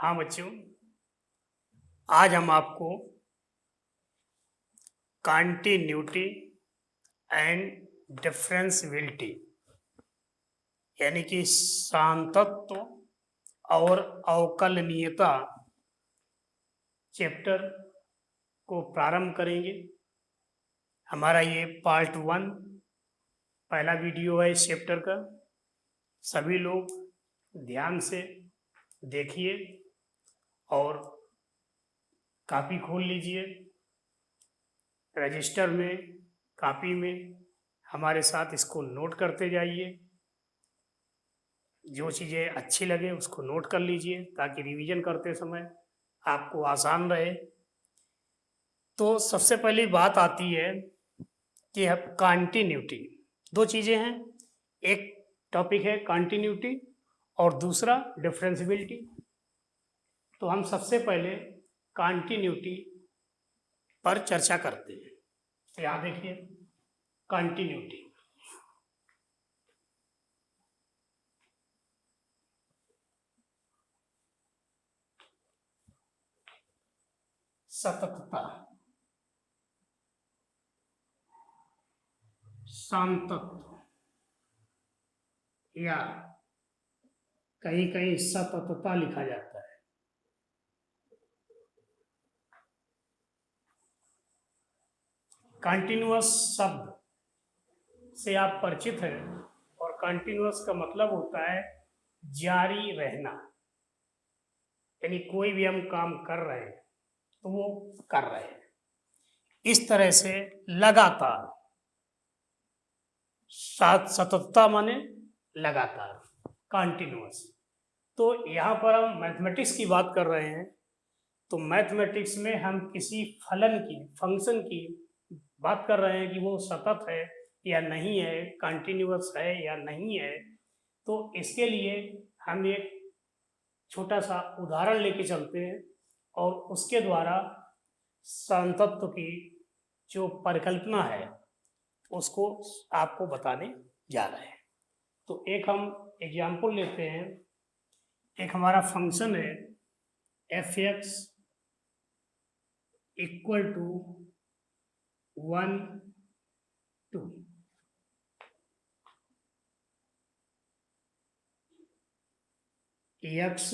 हाँ बच्चों, आज हम आपको कॉन्टिन्यूटी एंड डिफरेंशियबिलिटी यानी कि सांतत्व और अवकलनीयता चैप्टर को प्रारंभ करेंगे। हमारा ये पार्ट 1 पहला वीडियो है इस चैप्टर का। सभी लोग ध्यान से देखिए और कॉपी खोल लीजिए। रजिस्टर में, कॉपी में हमारे साथ इसको नोट करते जाइए। जो चीज़ें अच्छी लगे उसको नोट कर लीजिए ताकि रिवीजन करते समय आपको आसान रहे। तो सबसे पहली बात आती है कि अब कॉन्टिन्यूटी, दो चीज़ें हैं, एक टॉपिक है कॉन्टिन्यूटी और दूसरा डिफरेंशियबिलिटी। तो हम सबसे पहले कॉन्टिन्यूटी पर चर्चा करते हैं। तो यहाँ देखिए कॉन्टिन्यूटी, सततता, सांतत्व या कहीं कहीं सततता लिखा जाता है। कंटिन्यूअस शब्द से आप परिचित हैं और कंटिन्यूअस का मतलब होता है जारी रहना, यानी कोई भी हम काम कर रहे हैं तो वो कर रहे हैं इस तरह से लगातार। सततता माने लगातार, कंटिन्यूअस। तो यहाँ पर हम मैथमेटिक्स की बात कर रहे हैं, तो मैथमेटिक्स में हम किसी फलन की, फंक्शन की बात कर रहे हैं कि वो सतत है या नहीं है, कंटिन्यूअस है या नहीं है। तो इसके लिए हम एक छोटा सा उदाहरण लेके चलते हैं और उसके द्वारा सांतत्व की जो परिकल्पना है उसको आपको बताने जा रहे हैं। तो एक हम एग्जाम्पल लेते हैं। एक हमारा फंक्शन है f x equal to 1 2। X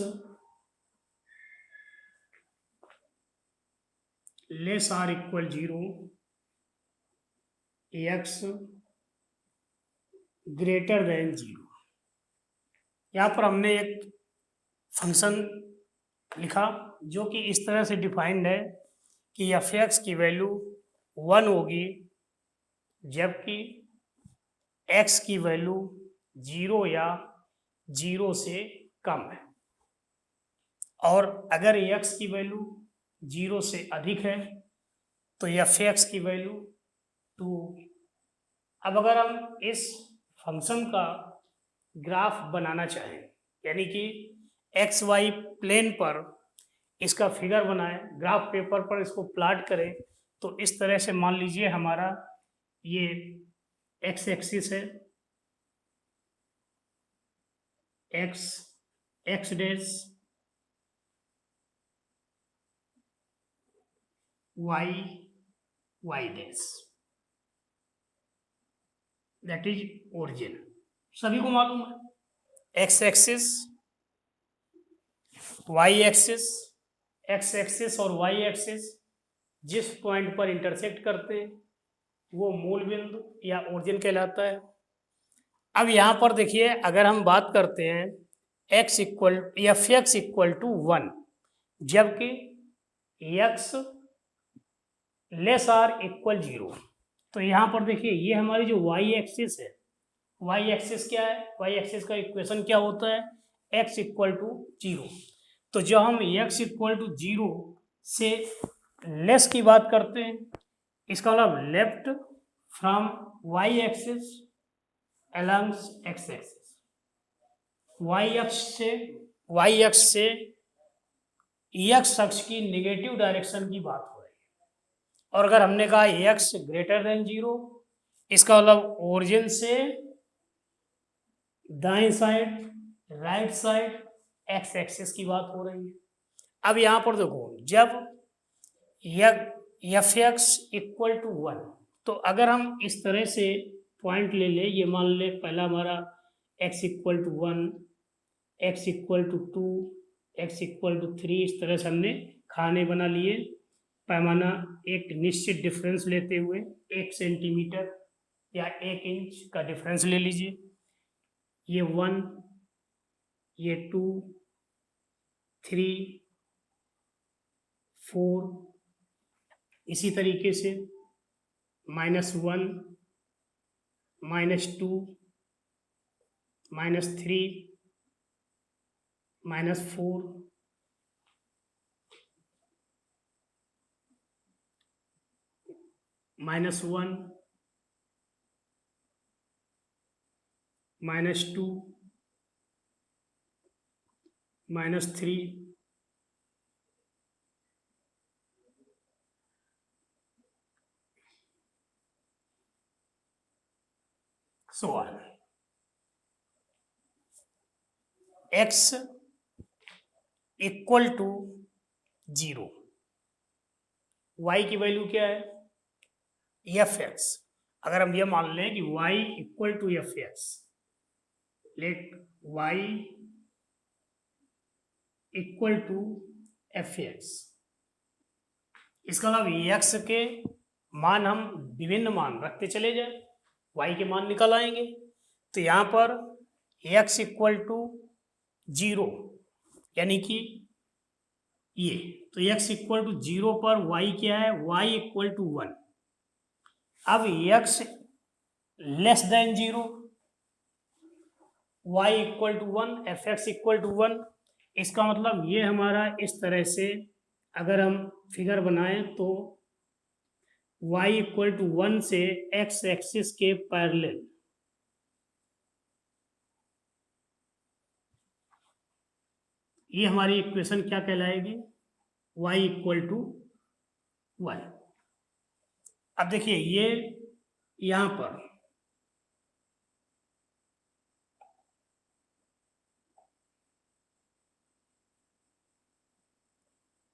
less or equal 0, x greater than 0। यहाँ पर हमने एक फंक्शन लिखा जो कि इस तरह से डिफाइंड है कि एफ एक्स की वैल्यू 1 होगी जबकि एक्स की वैल्यू 0 या 0 से कम है, और अगर एक्स की वैल्यू 0 से अधिक है तो एफ एक्स की वैल्यू 2। अब अगर हम इस फंक्शन का ग्राफ बनाना चाहें, यानी कि एक्स वाई प्लेन पर इसका फिगर बनाएं, ग्राफ पेपर पर इसको प्लॉट करें, तो इस तरह से मान लीजिए हमारा ये एक्स एक्सिस है, x x dash, y y dash, that is origin. सभी को मालूम है x axis, y axis, x axis और वाई एक्सिस जिस पॉइंट पर इंटरसेक्ट करते हैं वो मूल बिंदु या ओरिजिन कहलाता है। अब यहाँ पर देखिए, अगर हम बात करते हैं x equal f x equal to 1 जबकि एक्स लेस आर इक्वल 0, तो यहाँ पर देखिए ये हमारी जो वाई एक्सिस है, वाई एक्सिस क्या है, वाई एक्सिस का इक्वेशन क्या होता है, एक्स इक्वल टू 0। तो जब हम एक्स इक्वल टू 0 से लेस की बात करते हैं, इसका मतलब left from y axis alongs x axis, y अक्ष से x अक्ष की नेगेटिव डायरेक्शन की बात हो रही है। और अगर हमने कहा x ग्रेटर देन 0, इसका मतलब ओरिजिन से दाएं side, right side x axis की बात हो रही है। अब यहाँ पर देखो, जब एफ एक्स इक्वल टू 1, तो अगर हम इस तरह से पॉइंट ले ले, ये मान ले पहला हमारा x equal to 1, x equal to 2, x equal to 3, इस तरह से हमने खाने बना लिए। पैमाना एक निश्चित डिफरेंस लेते हुए 1 सेंटीमीटर या 1 इंच का डिफरेंस ले लीजिए। ये 1, ये 2, 3, 4, इसी तरीके से -1, -2, -3, -4, -1, -2, -3, so on. x equal to 0, y की वैल्यू क्या है? F x. अगर हम ये मान लें कि y equal to f x, let y equal to f x, इसका मतलब x के मान हम विभिन्न मान रखते चले जाए, y के मान निकल आएंगे। तो यहाँ पर x इक्वल टू 0, यानी कि ये, तो x इक्वल टू 0 पर y क्या है? y equal to 1। अब x less than 0, y equal to 1, f x equal to 1। इसका मतलब ये हमारा इस तरह से अगर हम फिगर बनाएं तो y इक्वल टू 1 से x एक्सिस के पैरेलल ये हमारी इक्वेशन क्या कहलाएगी? y equal to 1। अब देखिए ये यहाँ पर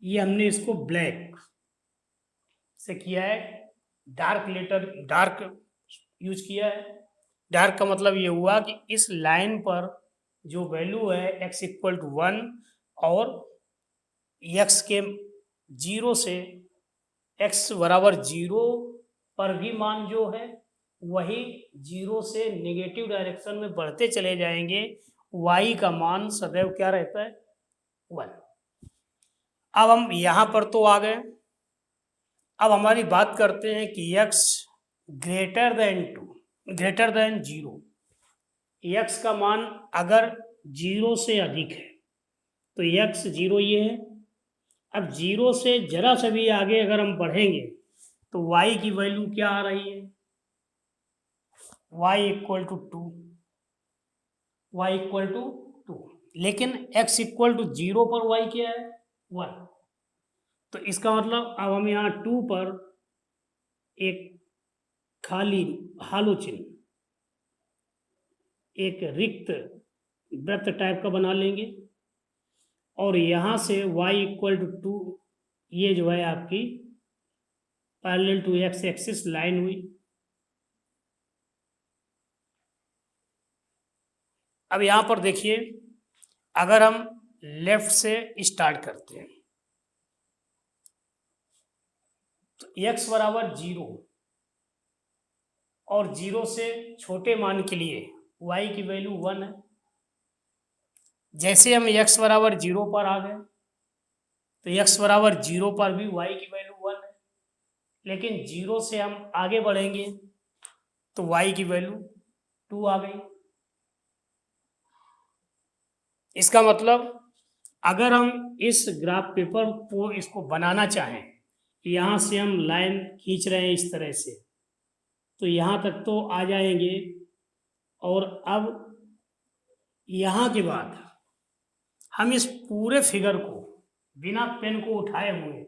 ये हमने इसको ब्लैक से किया है, डार्क यूज किया है। डार्क का मतलब ये हुआ कि इस लाइन पर जो वैल्यू है x इक्वल टू 1 और x के 0 से x बराबर 0 पर भी मान जो है वही 0 से नेगेटिव डायरेक्शन में बढ़ते चले जाएंगे। y का मान सदैव क्या रहता है? 1। अब हम यहाँ पर तो आ गए। अब हमारी बात करते हैं कि x ग्रेटर देन 0, x का मान अगर 0 से अधिक है तो x 0 ये है। अब 0 से जरा सा भी आगे अगर हम बढ़ेंगे तो y की वैल्यू क्या आ रही है? y equal to 2। लेकिन x इक्वल टू 0 पर y क्या है? 1। तो इसका मतलब अब हम यहाँ 2 पर एक खाली हालो चिन्ह, एक रिक्त वृत्त टाइप का बना लेंगे और यहाँ से y इक्वल टू 2, ये जो है आपकी parallel to x axis line हुई। अब यहाँ पर देखिए, अगर हम लेफ्ट से स्टार्ट करते हैं तो x बराबर 0 और 0 से छोटे मान के लिए y की वैल्यू 1 है। जैसे हम x बराबर 0 पर आ गए तो x बराबर 0 पर भी y की वैल्यू 1 है, लेकिन 0 से हम आगे बढ़ेंगे तो y की वैल्यू 2 आ गई। इसका मतलब अगर हम इस ग्राफ पेपर को इसको बनाना चाहें, यहाँ से हम लाइन खींच रहे हैं इस तरह से, तो यहाँ तक तो आ जाएंगे। और अब यहाँ के बाद हम इस पूरे फिगर को बिना पेन को उठाए हुए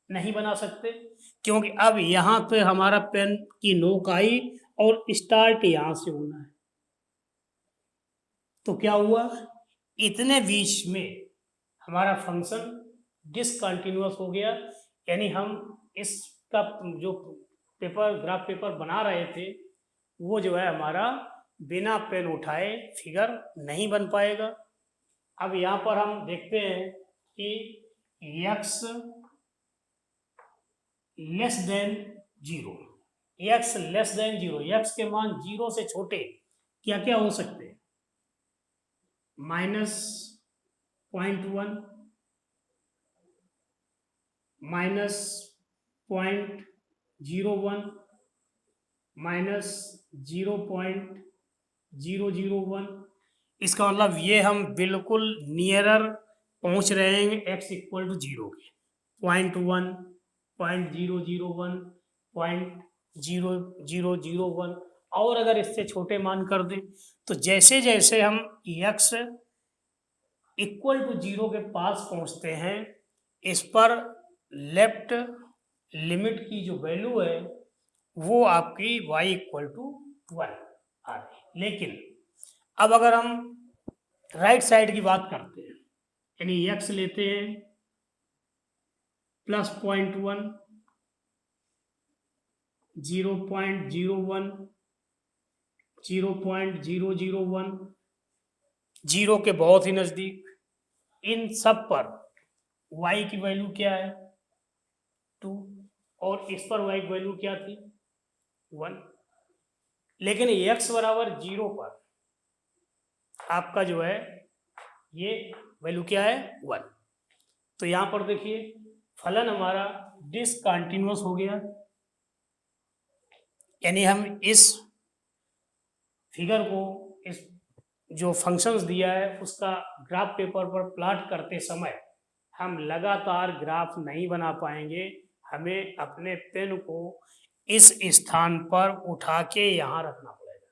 नहीं बना सकते, क्योंकि अब यहाँ पे हमारा पेन की नोक आई और स्टार्ट यहाँ से होना है। तो क्या हुआ? इतने बीच में हमारा फंक्शन डिसकंटिन्यूअस हो गया, यानी हम इसका जो पेपर ग्राफ पेपर बना रहे थे वो जो है हमारा बिना पेन उठाए फिगर नहीं बन पाएगा। अब यहाँ पर हम देखते हैं कि x less than zero, x less than zero, x के मान जीरो से छोटे क्या क्या हो सकते हैं? -0.1, -0.01, -0.001। इसका मतलब ये हम बिल्कुल नियरर पहुंच रहे हैं x इक्वल टू जीरो के, 0.1, 0.001, 0.0001। और अगर इससे छोटे मान कर दें तो जैसे जैसे हम x इक्वल टू जीरो के पास पहुंचते हैं, इस पर लेफ्ट लिमिट की जो वैल्यू है वो आपकी y इक्वल टू 1 आ रही। लेकिन अब अगर हम राइट साइड की बात करते हैं, यानी x लेते हैं +0.1, 0.01, 0.001, जीरो के बहुत ही नजदीक, इन सब पर y की वैल्यू क्या है? 2, और इस पर y की वैल्यू क्या थी? 1। लेकिन x बराबर जीरो पर आपका जो है ये वैल्यू क्या है? 1। तो यहाँ पर देखिए फलन हमारा डिसकंटिन्यूअस हो गया, यानी हम इस फिगर को, इस जो फंक्शंस दिया है उसका ग्राफ पेपर पर प्लॉट करते समय हम लगातार ग्राफ नहीं बना पाएंगे, हमें अपने पेन को इस स्थान पर उठा के यहाँ रखना पड़ेगा।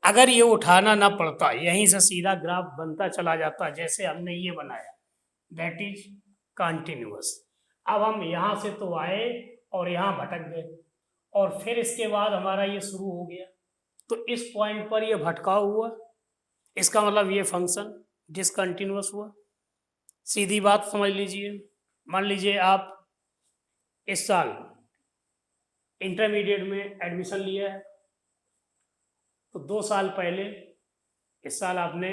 अगर ये उठाना ना पड़ता, यहीं से सीधा ग्राफ बनता चला जाता जैसे हमने ये बनाया, दैट इज कंटिन्यूअस। अब हम यहाँ से तो आए और यहाँ भटक गए और फिर इसके बाद हमारा ये शुरू हो गया, तो इस पॉइंट पर ये भटकाव हुआ, इसका मतलब ये फंक्शन डिसकंटिन्यूअस हुआ। सीधी बात समझ लीजिए, मान लीजिए आप इस साल इंटरमीडिएट में एडमिशन लिया है, तो 2 साल पहले, इस साल आपने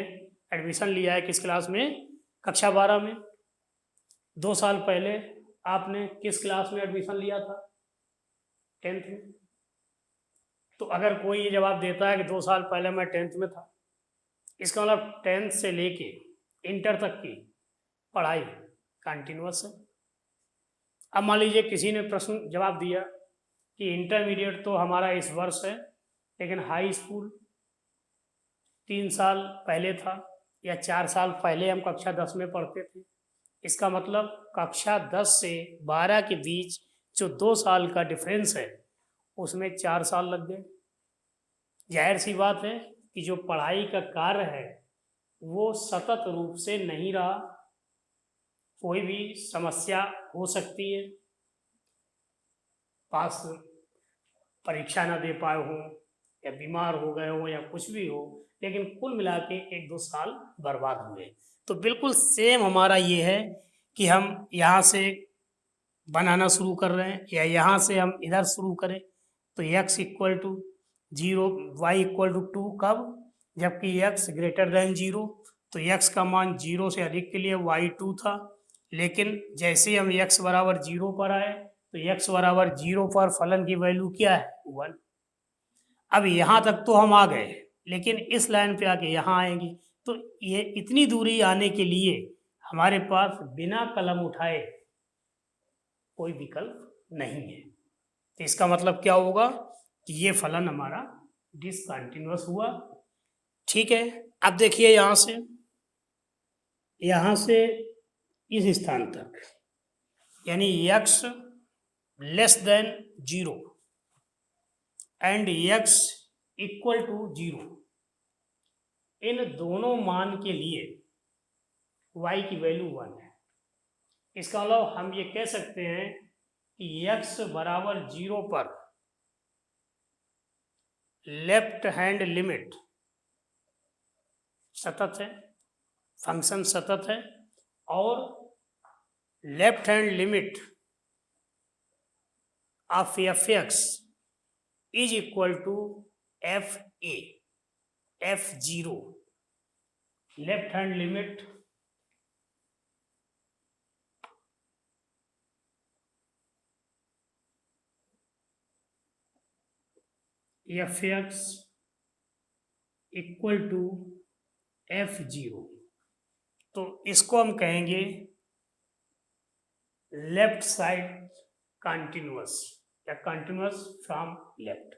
एडमिशन लिया है किस क्लास में? कक्षा 12 में। 2 साल पहले आपने किस क्लास में एडमिशन लिया था? 10th में। तो अगर कोई ये जवाब देता है कि 2 साल पहले मैं 10th में था, इसका मतलब 10th से लेके इंटर तक की पढ़ाई कंटिन्यूअस है। अब मान लीजिए किसी ने प्रश्न जवाब दिया कि इंटरमीडिएट तो हमारा इस वर्ष है, लेकिन हाई स्कूल 3 साल पहले था या 4 साल पहले हम कक्षा 10 में पढ़ते थे। इसका मतलब कक्षा 10 से 12 के बीच जो 2 साल का डिफरेंस है उसमें 4 साल लग गए। जाहिर सी बात है कि जो पढ़ाई का कार्य है वो सतत रूप से नहीं रहा, कोई भी समस्या हो सकती है, पास परीक्षा ना दे पाए हो या बीमार हो गए हो या कुछ भी हो, लेकिन कुल मिला के 1-2 साल बर्बाद हुए। तो बिल्कुल सेम हमारा ये है कि हम यहाँ से बनाना शुरू कर रहे हैं या यहाँ से हम इधर शुरू करें, तो x equal to 0, y equal to 2 कब? जबकि x ग्रेटर देन 0, तो x का मान 0 से अधिक के लिए y 2 था, लेकिन जैसे ही हम x बराबर 0 पर आए तो x बराबर 0 पर फलन की वैल्यू क्या है? 1। अब यहाँ तक तो हम आ गए, लेकिन इस लाइन पे आके यहाँ आएंगे, तो ये इतनी दूरी आने के लिए हमारे पास बिना कलम उठाए कोई विकल्प नहीं है। तो इसका मतलब क्या होगा कि ये फलन हमारा डिसकंटिन्यूअस हुआ। ठीक है, अब देखिए यहाँ से इस स्थान तक, यानी x less than 0 and x equal to 0, इन दोनों मान के लिए y की वैल्यू 1 है। इसका मतलब हम ये कह सकते हैं कि x बराबर 0 पर लेफ्ट हैंड लिमिट सतत है, फंक्शन सतत है, और left hand limit of f x is equal to F a, f zero, left hand limit f x equal to f zero, तो इसको हम कहेंगे लेफ्ट साइड कंटिन्यूअस या कंटिन्यूअस फ्रॉम लेफ्ट।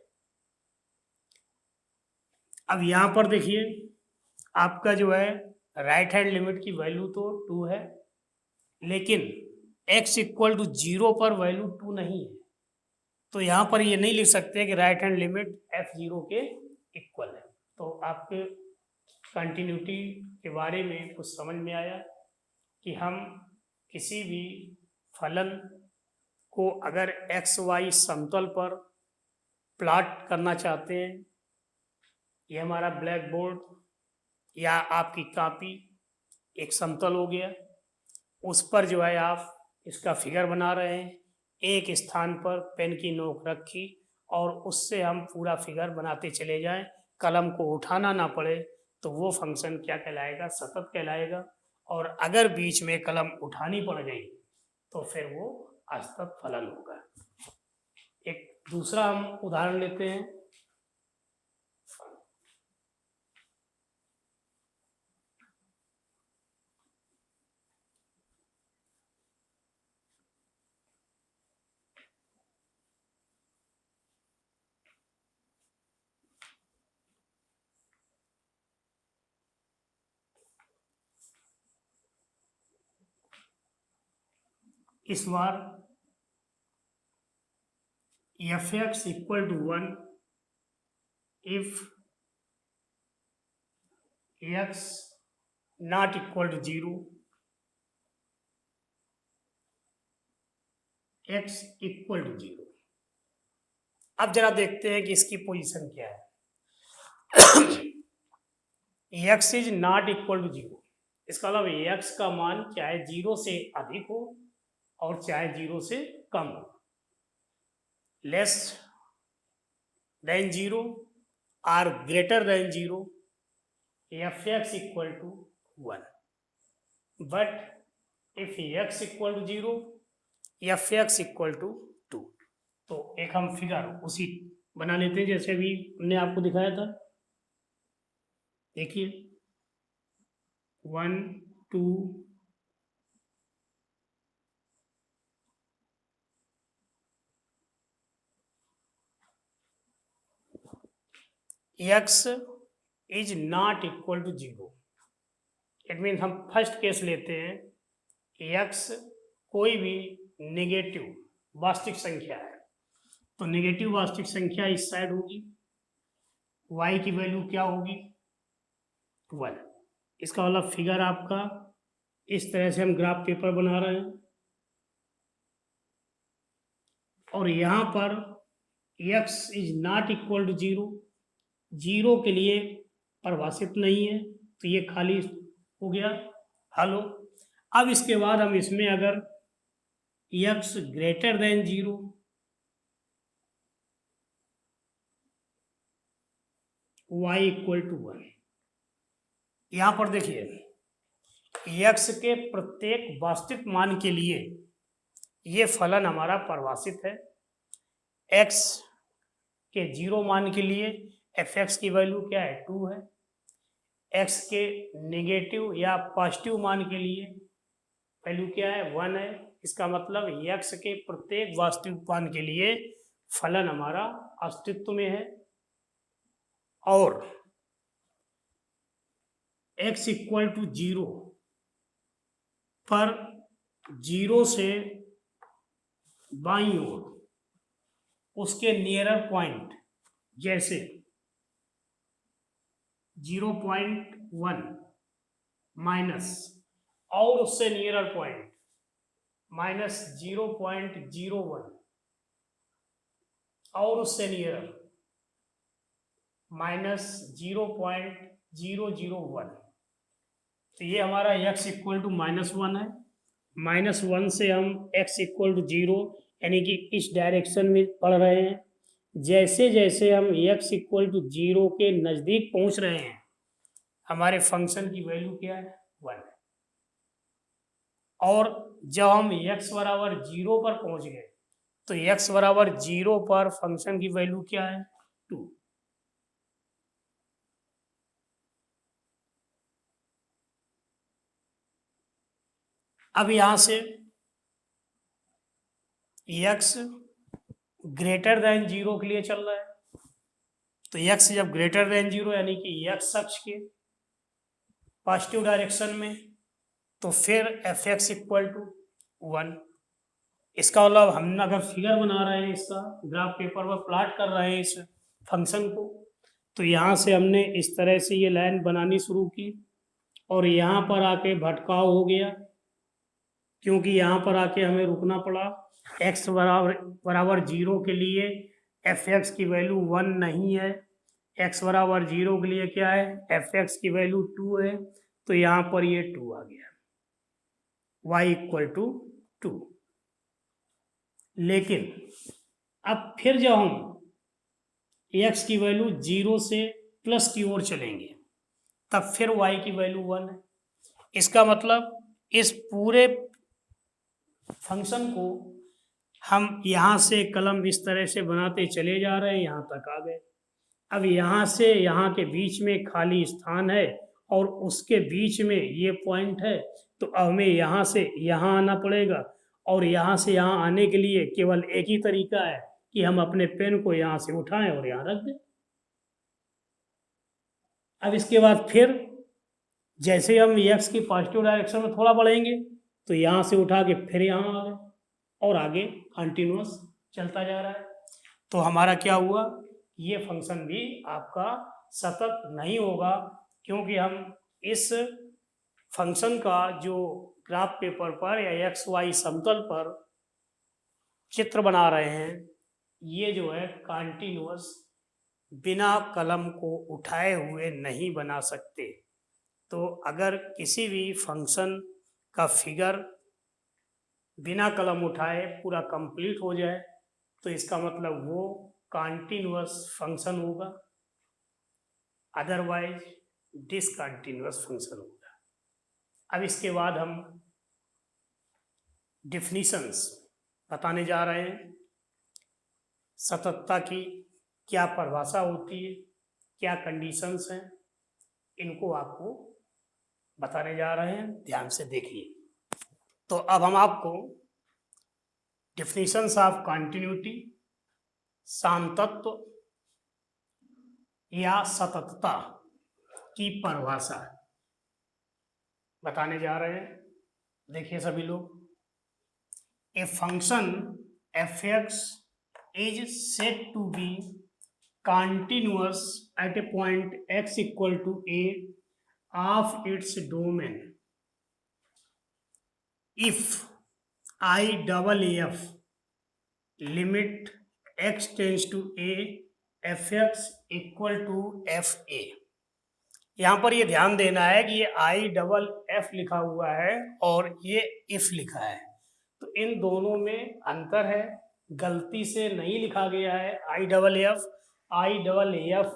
अब यहां पर देखिए आपका जो है राइट हैंड लिमिट की वैल्यू तो 2 है, लेकिन x इक्वल टू 0 पर वैल्यू 2 नहीं है, तो यहाँ पर ये नहीं लिख सकते कि राइट हैंड लिमिट f0 के इक्वल है। तो आपके कंटिन्यूटी के बारे में कुछ समझ में आया कि हम किसी भी फलन को अगर एक्स वाई समतल पर प्लॉट करना चाहते हैं, ये हमारा ब्लैक बोर्ड या आपकी कॉपी एक समतल हो गया, उस पर जो है आप इसका फिगर बना रहे हैं, एक स्थान पर पेन की नोक रखी और उससे हम पूरा फिगर बनाते चले जाएं, कलम को उठाना ना पड़े, तो वो फंक्शन क्या कहलाएगा? सतत कहलाएगा। और अगर बीच में कलम उठानी पड़ गई तो फिर वो असतत फलन होगा। एक दूसरा हम उदाहरण लेते हैं। इस बार f x equal to 1 if x not equal to 0, x equal to 0। अब जरा देखते हैं कि इसकी पोजीशन क्या है। X is not equal to 0, इसका मतलब एक्स का मान चाहे 0 से अधिक हो और चाहे 0 से कम हो, लेस देन 0 और greater than 0, f x equal to 1। But if x equal to 0, f x equal to 2। तो एक हम फिगर उसी बना लेते हैं जैसे अभी हमने आपको दिखाया था। देखिए 1 2 x is not equal to 0। It mean हम फर्स्ट केस लेते हैं, एक्स कोई भी नेगेटिव वास्तविक संख्या है, तो नेगेटिव वास्तविक संख्या इस साइड होगी, y की वैल्यू क्या होगी? 1। इसका मतलब फिगर आपका इस तरह से हम ग्राफ पेपर बना रहे हैं और यहाँ पर x is not equal to 0, 0 के लिए परिभाषित नहीं है, तो ये खाली हो गया। हेलो, अब इसके बाद हम इसमें अगर x greater than 0, y equal to 1, यहाँ पर देखिए x के प्रत्येक वास्तविक मान के लिए ये फलन हमारा परिभाषित है। x के 0 मान के लिए एफ एक्स की वैल्यू क्या है? 2 है। x के नेगेटिव या पॉजिटिव मान के लिए वैल्यू क्या है? 1 है। इसका मतलब x के प्रत्येक वास्तविक मान के लिए फलन हमारा अस्तित्व में है। और x इक्वल टू 0 पर 0 से बाईं ओर उसके नियरर पॉइंट जैसे 0.1 माइनस और उससे नियरर पॉइंट माइनस 0.01 और उससे नियरर माइनस 0.001, तो ये हमारा x इक्वल टू -1 है। -1 से हम x इक्वल टू 0 यानी कि इस डायरेक्शन में पढ़ रहे हैं। जैसे जैसे हम x इक्वल टू 0 के नज़दीक पहुंच रहे हैं हमारे फंक्शन की वैल्यू क्या है, 1 है। और जब हम x बराबर 0 पर पहुंच गए तो x बराबर 0 पर फंक्शन की वैल्यू क्या है, 2। अब यहां से x ग्रेटर देन 0 के लिए चल रहा है, तो x जब ग्रेटर देन 0 यानी कि x अक्ष के पॉजिटिव डायरेक्शन में, तो फिर एफ एक्स इक्वल टू 1। इसका मतलब हम अगर फिगर बना रहे हैं, इसका ग्राफ पेपर पर प्लॉट कर रहे हैं इस फंक्शन को, तो यहाँ से हमने इस तरह से ये लाइन बनानी शुरू की और यहाँ पर आके भटकाव हो गया, क्योंकि यहाँ पर आके हमें रुकना पड़ा। x बराबर 0 के लिए एफ एक्स की वैल्यू 1 नहीं है, x बराबर 0 के लिए क्या है, एफ एक्स की वैल्यू 2 है, तो यहाँ पर ये 2 आ गया, y इक्वल टू 2। लेकिन अब फिर जब हम x की वैल्यू 0 से प्लस की ओर चलेंगे तब फिर y की वैल्यू 1 है। इसका मतलब इस पूरे फंक्शन को हम यहाँ से कलम इस तरह से बनाते चले जा रहे हैं, यहाँ तक आ गए। अब यहाँ से यहाँ के बीच में खाली स्थान है और उसके बीच में ये पॉइंट है, तो अब हमें यहाँ से यहाँ आना पड़ेगा और यहाँ से यहाँ आने के लिए केवल एक ही तरीका है कि हम अपने पेन को यहाँ से उठाएं और यहाँ रख दें। अब इसके बाद फिर जैसे हम x की पॉजिटिव डायरेक्शन में थोड़ा बढ़ेंगे तो यहाँ से उठा के फिर यहाँ आ गए और आगे कंटिन्यूअस चलता जा रहा है। तो हमारा क्या हुआ, ये फंक्शन भी आपका सतत नहीं होगा, क्योंकि हम इस फंक्शन का जो ग्राफ पेपर पर या एक्स वाई समतल पर चित्र बना रहे हैं, ये जो है कंटिन्यूअस बिना कलम को उठाए हुए नहीं बना सकते। तो अगर किसी भी फंक्शन का फिगर बिना कलम उठाए पूरा कंप्लीट हो जाए तो इसका मतलब वो कंटिन्यूअस फंक्शन होगा, अदरवाइज डिसकंटिन्यूअस फंक्शन होगा। अब इसके बाद हम डिफिनीशंस बताने जा रहे हैं। सततता की क्या परिभाषा होती है, क्या कंडीशंस हैं, इनको आपको बताने जा रहे हैं, ध्यान से देखिए। तो अब हम आपको डिफिनीशंस ऑफ कंटिन्यूटी, सामतत्व या सततता की परिभाषा बताने जा रहे हैं। देखिए सभी लोग, a function f x is said to be continuous at a point x equal to a of its domain if IFF limit x tends to a fx equal to fa। यहाँ पर ये ध्यान देना है कि ये IFF लिखा हुआ है और ये if लिखा है, तो इन दोनों में अंतर है, गलती से नहीं लिखा गया है IFF। IFF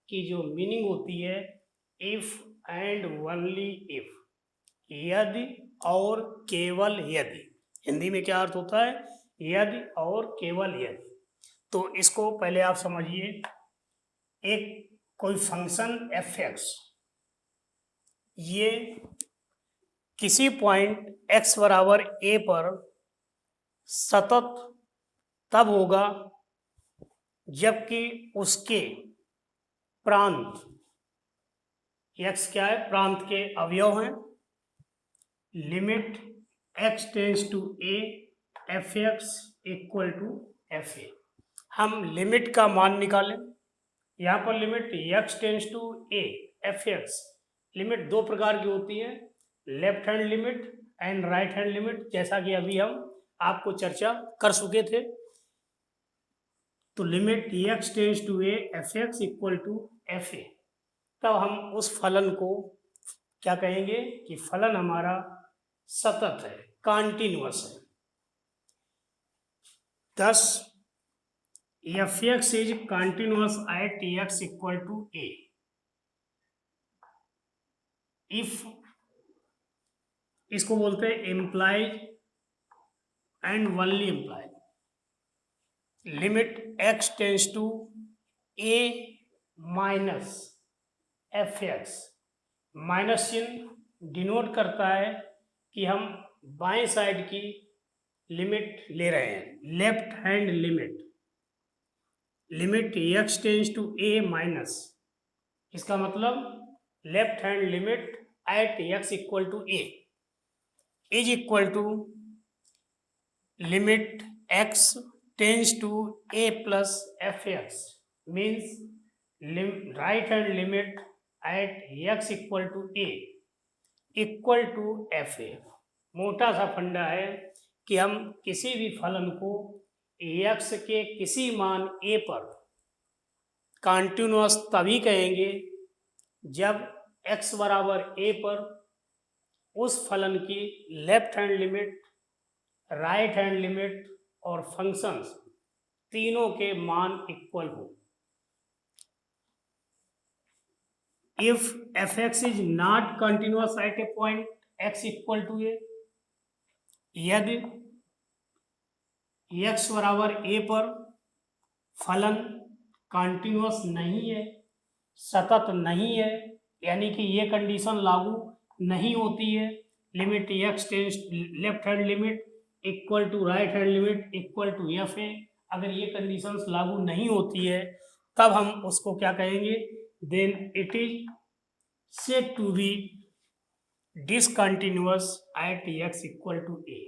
की जो मीनिंग होती है इफ एंड ओनली इफ, यदि और केवल यदि। हिंदी में क्या अर्थ होता है, यदि और केवल यदि। तो इसको पहले आप समझिए, एक कोई फंक्शन एफ एक्स ये किसी पॉइंट x बराबर a पर सतत तब होगा जबकि उसके प्रांत, x क्या है, प्रांत के अवयव हैं, limit x tends to a f x equal to F a. हम लिमिट का मान निकालें, यहाँ पर limit x tends to a f x, limit दो प्रकार की होती है, left hand limit and right hand limit, जैसा कि अभी हम आपको चर्चा कर चुके थे। तो limit x tends to a f x equal to F a, तब हम उस फलन को क्या कहेंगे कि फलन हमारा सतत है, कॉन्टिन्यूअस है। thus fx is continuous at x equal to a if, इसको बोलते हैं implies and only implies, limit x tends to a minus f x, minus चिन्ह डिनोट करता है कि हम बाएं साइड की लिमिट ले रहे हैं, left hand limit, limit x tends to a minus, इसका मतलब left hand limit at x equal to a is equal to limit x tends to a plus f x, means right hand limit at x equal to a equal to F a. मोटा सा फंडा है कि हम किसी भी फलन को x के किसी मान a पर कॉन्टिन्यूअस तभी कहेंगे जब x बराबर a पर उस फलन की left hand limit, right hand limit और फंक्शंस तीनों के मान इक्वल हो। If fx is not continuous at a point x equal to a, यदि x बराबर a पर फलन कॉन्टिन्यूअस नहीं है, सतत नहीं है, यानी कि ये कंडीशन लागू नहीं होती है, limit x tends left hand limit equal to right hand limit equal to F a, अगर ये कंडीशंस लागू नहीं होती है तब हम उसको क्या कहेंगे, then it is said to be discontinuous at x equal to a।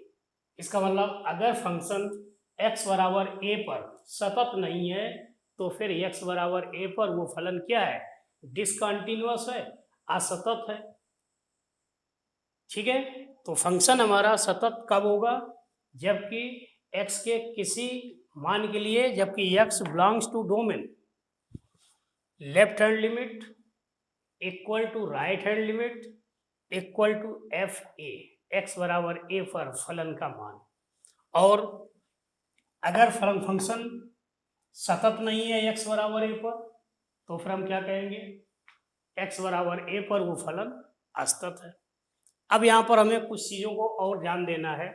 इसका मतलब अगर फंक्शन x बराबर a पर सतत नहीं है तो फिर x बराबर a पर वो फलन क्या है, डिसकंटिन्यूअस है, असतत है। ठीक है, तो फंक्शन हमारा सतत कब होगा, जबकि x के किसी मान के लिए, जबकि x belongs to domain left hand limit equal to right hand limit equal to F a, x बराबर ए पर फलन का मान। और अगर फंक्शन सतत नहीं है एक्स बराबर ए पर तो फिर हम क्या कहेंगे, एक्स बराबर ए पर वो फलन असतत है। अब यहाँ पर हमें कुछ चीज़ों को और ध्यान देना है।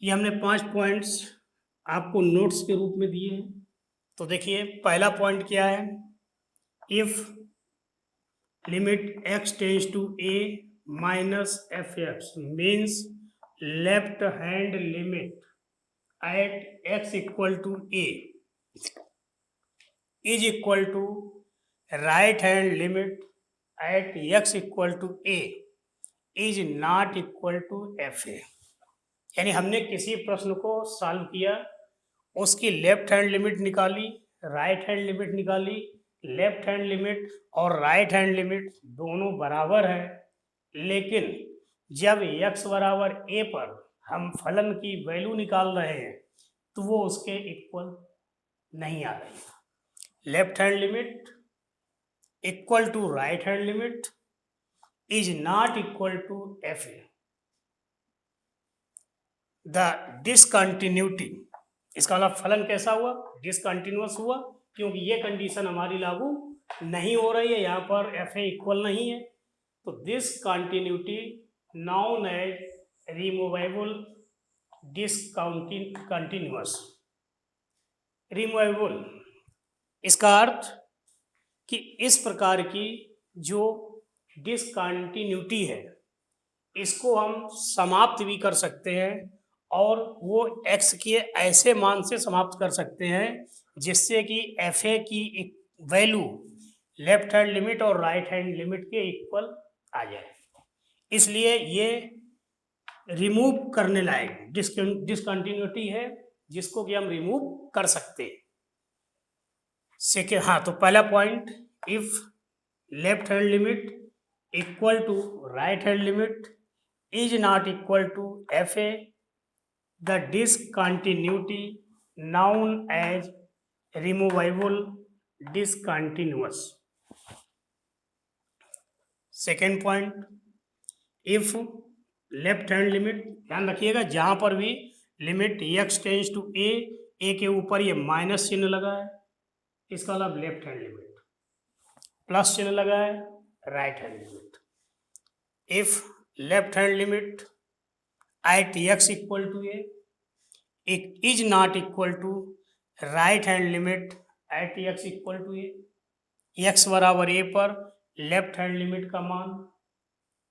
ये हमने 5 पॉइंट्स आपको नोट्स के रूप में दिए हैं। तो देखिए पहला पॉइंट क्या है, if limit x tends to a minus f x means left hand limit at x equal to a is equal to right hand limit at x equal to a is not equal to F a. यानी हमने किसी प्रश्न को solve किया, उसकी left hand limit निकाली, right hand limit निकाली, left hand limit और राइट हैंड लिमिट दोनों बराबर है, लेकिन जब x बराबर a पर हम फलन की वैल्यू निकाल रहे हैं तो वो उसके इक्वल नहीं आ रही। Left hand limit equal to right hand limit is not equal to F A. The discontinuity, इसका मतलब फलन कैसा हुआ, डिसकंटिन्यूअस हुआ, क्योंकि ये कंडीशन हमारी लागू नहीं हो रही है, यहाँ पर एफ ए इक्वल नहीं है। तो this continuity known as removable discontinuous. Removable इसका अर्थ कि इस प्रकार की जो डिसकंटिन्यूटी है इसको हम समाप्त भी कर सकते हैं और वो x के ऐसे मान से समाप्त कर सकते हैं जिससे कि एफ ए की वैल्यू लेफ्ट हैंड लिमिट और राइट हैंड लिमिट के इक्वल आ जाए। इसलिए ये रिमूव करने लायक डिसकंटिन्यूटी है जिसको कि हम रिमूव कर सकते हैं। सेकेंड, हाँ, तो पहला point, if left hand limit equal to right hand limit is not equal to F A, the discontinuity known as removable discontinuous। Second point, if left hand limit, ध्यान रखिएगा जहां पर भी limit x tends to A के ऊपर ये minus चिन्ह लगा है, इसका मतलब लेफ्ट हैंड लिमिट, प्लस चिन्ह लगा है right hand limit. If left hand limit at x equal to a, it is not equal to right hand limit at x equal to a, x बराबर a पर left hand limit का मान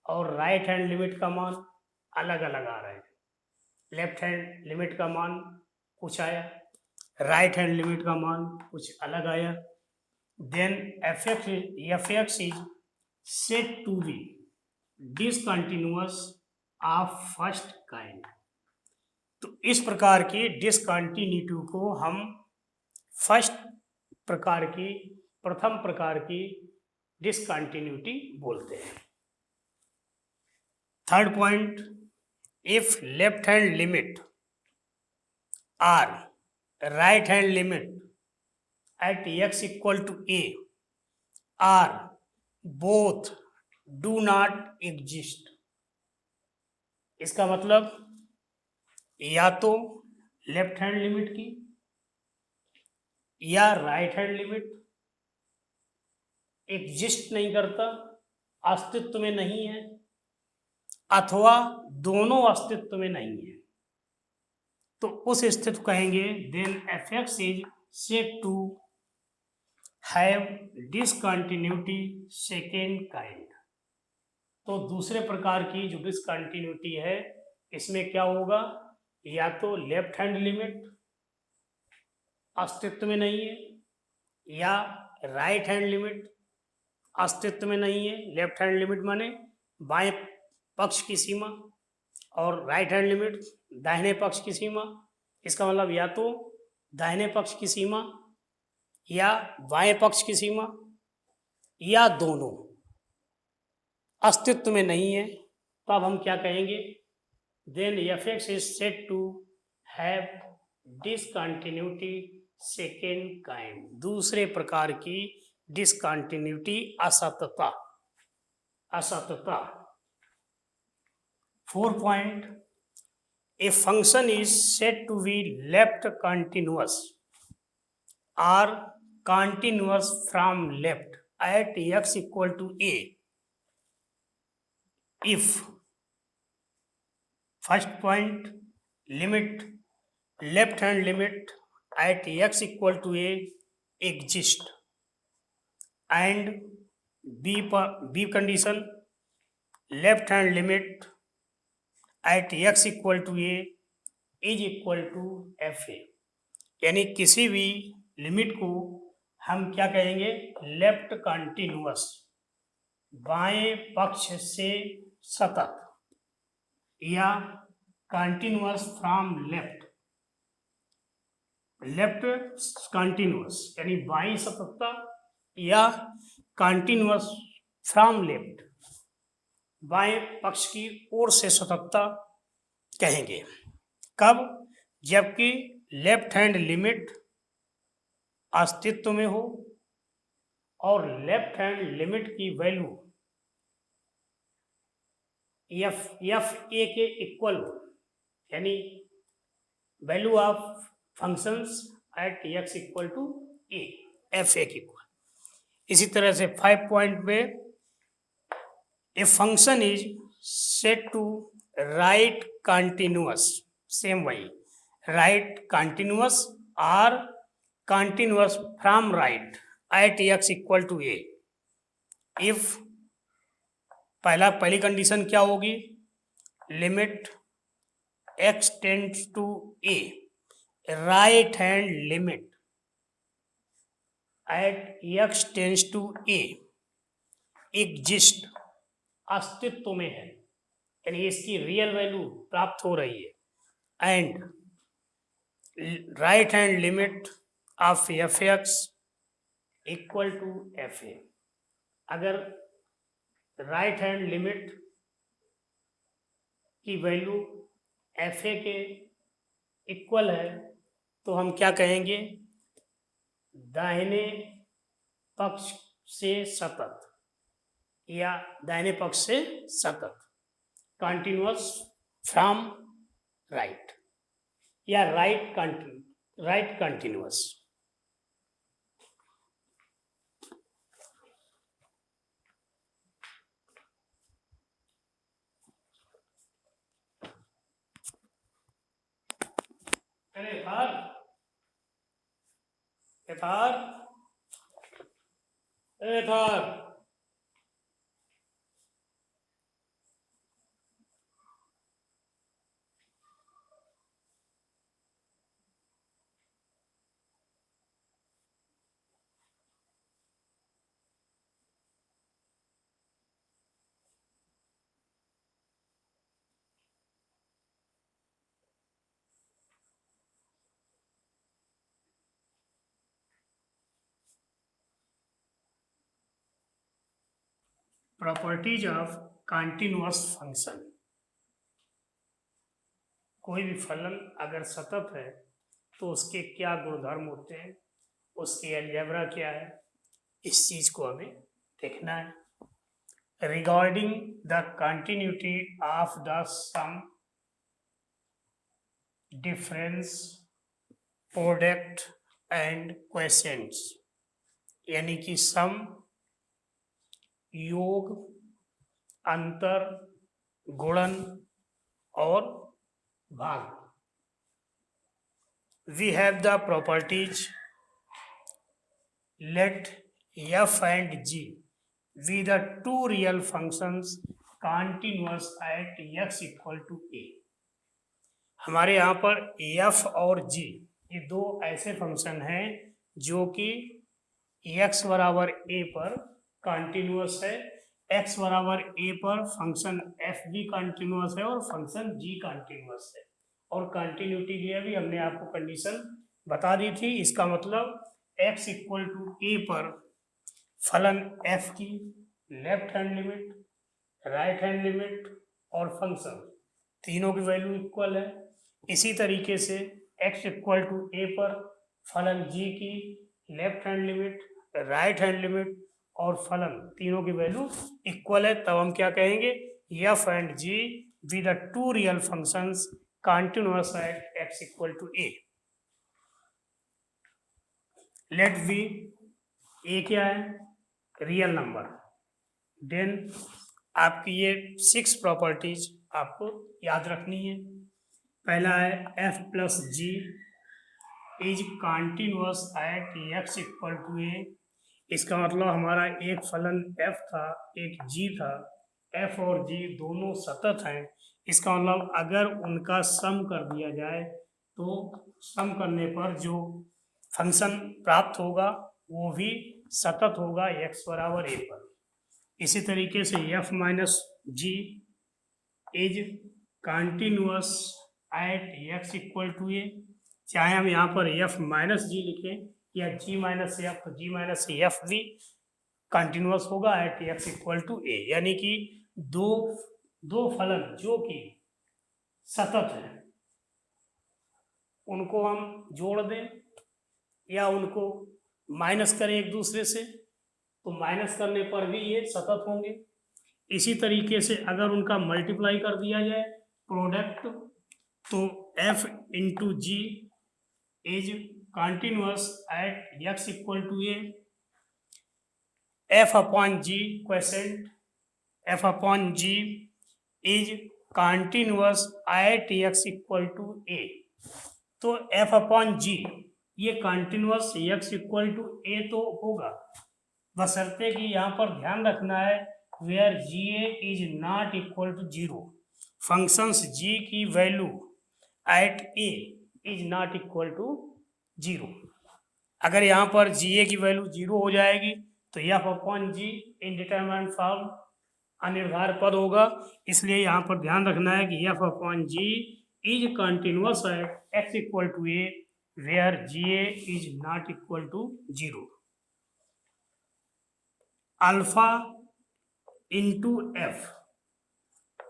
और right hand limit का मान अलग अलग आ रहे हैं। लेफ्ट हैंड लिमिट का मान कुछ आया, राइट हैंड लिमिट का मान कुछ अलग आया। Then f(x) is said to be discontinuous of first kind. तो इस प्रकार की डिसकंटिन्यूटी को हम प्रथम प्रकार की डिसकंटिन्यूटी बोलते हैं। Third point, if left hand limit or right hand limit at x equal to a or both do not exist. इसका मतलब या तो लेफ्ट हैंड लिमिट की या राइट हैंड लिमिट एग्जिस्ट नहीं करता, अस्तित्व में नहीं है, अथवा दोनों अस्तित्व में नहीं है, तो उस स्थिति को कहेंगे then f(x) is said to have discontinuity second kind. तो दूसरे प्रकार की जो डिसकंटिन्यूटी है इसमें क्या होगा, या तो लेफ्ट हैंड लिमिट अस्तित्व में नहीं है या राइट हैंड लिमिट अस्तित्व में नहीं है। लेफ्ट हैंड लिमिट माने बाएं पक्ष की सीमा और राइट हैंड लिमिट दाहिने पक्ष की सीमा। इसका मतलब या तो दाहिने पक्ष की सीमा या बाएं पक्ष की सीमा या दोनों अस्तित्व में नहीं है, तो अब हम क्या कहेंगे, then f(x) is said to have discontinuity second kind. दूसरे प्रकार की डिसकंटिन्यूटी असतता। For point, a function is said to be left continuous or continuous from left at x equal to a if first point limit left hand limit at x equal to a exist and b condition left hand limit at x equal to a is equal to fa। यानी किसी भी limit को हम क्या कहेंगे, left continuous बाएं पक्ष से सतत या कंटिन्यूअस फ्रॉम लेफ्ट कंटिन्यूअस यानी बाईं सततता या कंटिन्यूअस फ्रॉम लेफ्ट बाएं पक्ष की ओर से सततता कहेंगे। कब, जबकि लेफ्ट हैंड लिमिट अस्तित्व में हो और लेफ्ट हैंड लिमिट की वैल्यू एफ ए के इक्वल हो, यानी value of functions at x equal to a, f a के इक्वल। इसी तरह से 5 पॉइंट पे a function is set to right continuous, same वही right continuous or continuous from right at x equal to a if पहली condition क्या होगी, limit x tends to a right hand limit at x tends to A exist अस्तित्व में है, यानी इसकी real value प्राप्त हो रही है, and right hand limit of f(x) equal to fa। अगर राइट हैंड लिमिट की वैल्यू fa के इक्वल है तो हम क्या कहेंगे, दाहिने पक्ष से सतत या दाहिने पक्ष से सतत कंटिन्यूअस फ्रॉम राइट या राइट कंटिन्यूअस। अरे Thar properties of continuous function. कोई भी फलन अगर सतत है तो उसके क्या गुणधर्म होते हैं, उसकी अलजेब्रा क्या है, इस चीज को हमें देखना है। Regarding the continuity of the sum difference product and quotients, यानी कि सम, योग, अंतर, गुणन और भाग। We have the properties let f and g be the two real functions continuous at x equal to a। हमारे यहाँ पर f और g ये दो ऐसे फंक्शन हैं जो कि x बराबर a पर कंटिन्यूअस है, x बराबर a पर फंक्शन f भी कंटिन्यूअस है और फंक्शन g कंटिन्यूअस है। और कंटिन्यूटी के लिए भी हमने आपको कंडीशन बता दी थी। इसका मतलब x इक्वल टू a पर फलन f की left hand limit, right hand limit और फंक्शन तीनों की वैल्यू इक्वल है। इसी तरीके से x इक्वल टू a पर फलन g की left hand limit, right hand limit और फलन तीनों की वैल्यू इक्वल है। तब हम क्या कहेंगे, f and g be the two real functions continuous at x equal to a। Let v a क्या है, रियल नंबर। देन आपकी ये 6 प्रॉपर्टीज आपको याद रखनी है। पहला है f plus g is continuous at x equal to a। इसका मतलब हमारा एक फलन f था, एक g था, f और g दोनों सतत हैं। इसका मतलब अगर उनका सम कर दिया जाए तो सम करने पर जो फंक्शन प्राप्त होगा वो भी सतत होगा x बराबर a पर। इसी तरीके से f minus g is continuous at x equal to a। चाहे हम यहाँ पर f माइनस जी लिखें या g माइनस एफ, तो g माइनस एफ भी कंटिन्यूअस होगा at x equal to a। यानी कि दो फलन जो कि सतत हैं उनको हम जोड़ दें या उनको माइनस करें एक दूसरे से, तो माइनस करने पर भी ये सतत होंगे। इसी तरीके से अगर उनका मल्टीप्लाई कर दिया जाए प्रोडक्ट, तो f into g is continuous at x equal to a। f upon g question f upon g is continuous at x equal to a। तो f अपॉन जी ये continuous x equal to a तो होगा, बशर्ते कि यहाँ पर ध्यान रखना है where GA is not equal to 0। Functions g की value at a is not equal to 0। अगर यहाँ पर GA की वैल्यू 0 हो जाएगी तो f अपॉन जी इनडिटरमिनेट फॉर्म अनिर्धार पद होगा। इसलिए यहाँ पर ध्यान रखना है कि f upon g is continuous at x equal to a where GA is not equal to 0। Alpha into f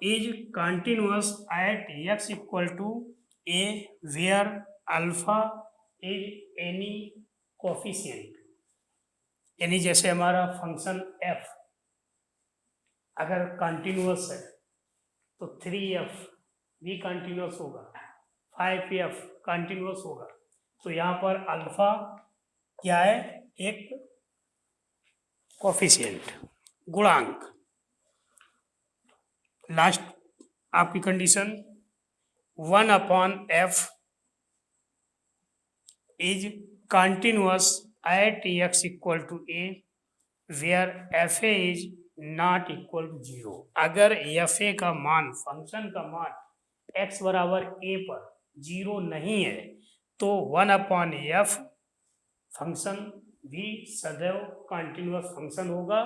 is continuous at x equal to a where alpha is any coefficient. यानी जैसे हमारा function f अगर continuous है तो 3f भी continuous होगा, 5f continuous होगा। तो यहाँ पर अल्फा क्या है, एक कोफिशिएंट, गुणांक। लास्ट आपकी condition 1/f is continuous at x equal to a where fa is not equal to 0। अगर fa का मान, फंक्शन का मान x बराबर a पर 0 नहीं है तो 1/f फंक्शन भी सदैव कंटिन्यूअस फंक्शन होगा,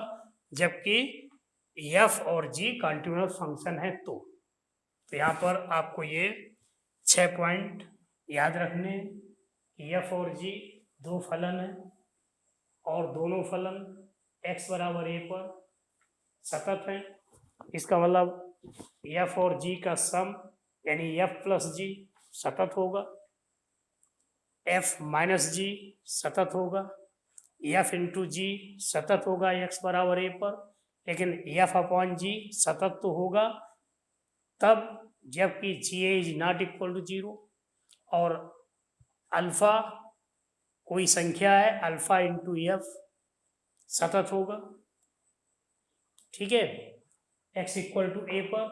जबकि f और g कंटिन्यूअस फंक्शन है। तो यहाँ पर आपको ये 6 पॉइंट याद रखने हैं कि f और g दो फलन है और दोनों फलन x बराबर a पर सतत है। इसका मतलब f और g का सम यानी f प्लस g सतत होगा, f माइनस g सतत होगा, f इंटू जी सतत होगा x बराबर a पर, लेकिन f अपॉन g सतत तो होगा तब जबकि जी इज नॉट इक्वल टू 0 और अल्फा कोई संख्या है, अल्फा इंटू एफ सतत होगा, ठीक है, x इक्वल टू ए पर।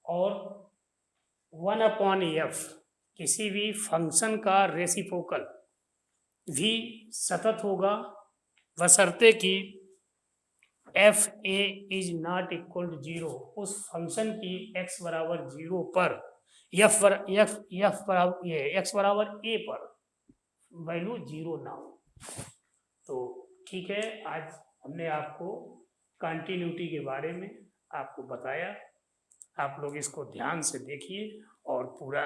और 1/f किसी भी फंक्शन का रेसिप्रोकल भी सतत होगा बशर्ते कि f a is not equal to 0, उस फंक्शन की x बराबर 0 पर x बराबर a पर वैल्यू 0 ना हो। तो ठीक है, आज हमने आपको कंटिन्यूटी के बारे में आपको बताया। आप लोग इसको ध्यान से देखिए और पूरा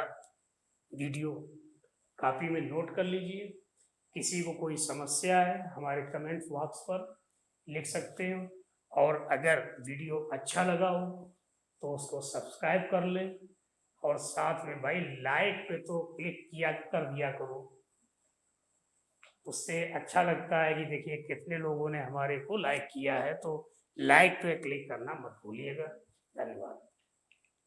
वीडियो कॉपी में नोट कर लीजिए। किसी को कोई समस्या है हमारे कमेंट बॉक्स पर लिख सकते हो, और अगर वीडियो अच्छा लगा हो तो उसको सब्सक्राइब कर लें और साथ में भाई लाइक पे तो क्लिक किया कर दिया करो, उससे अच्छा लगता है कि देखिए कितने लोगों ने हमारे को लाइक किया है। तो लाइक पे क्लिक करना मत भूलिएगा। धन्यवाद।